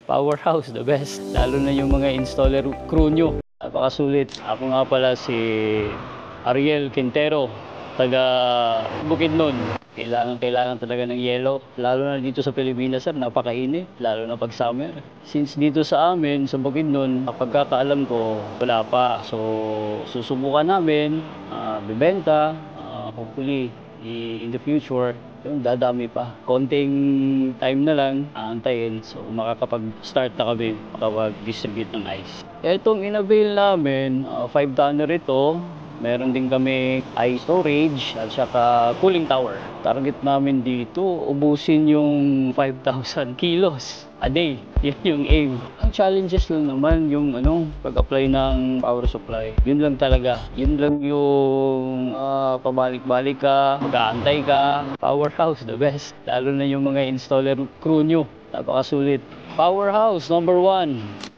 Powerhouse, the best. Lalo na yung mga installer crew nyo. Napakasulit. Ako nga pala si Ariel Quintero, taga Bukidnon. Kailangan talaga ng yelo. Lalo na dito sa Pilipinas, sir, napakainit. Lalo na pag summer. Since dito sa amin, sa Bukidnon, pagkakaalam ko, wala pa. So, susubukan namin, bibenta, hopefully, in the future, yung dadami pa. Konting time na lang, aantayin. So, makakapag-start na kami, makapag-distribute ng ice. Itong in-avail namin, 5 tonner ito. Meron din kami ice storage at saka cooling tower. Target namin dito, ubusin yung 5,000 kilos a day. Yun yung aim. Ang challenges lang naman yung pag-apply ng power supply. Yun lang talaga. Yun lang yung pabalik-balik ka, mag-aantay ka. Powerhouse, the best. Lalo na yung mga installer crew nyo. Napakasulit. Powerhouse, number 1.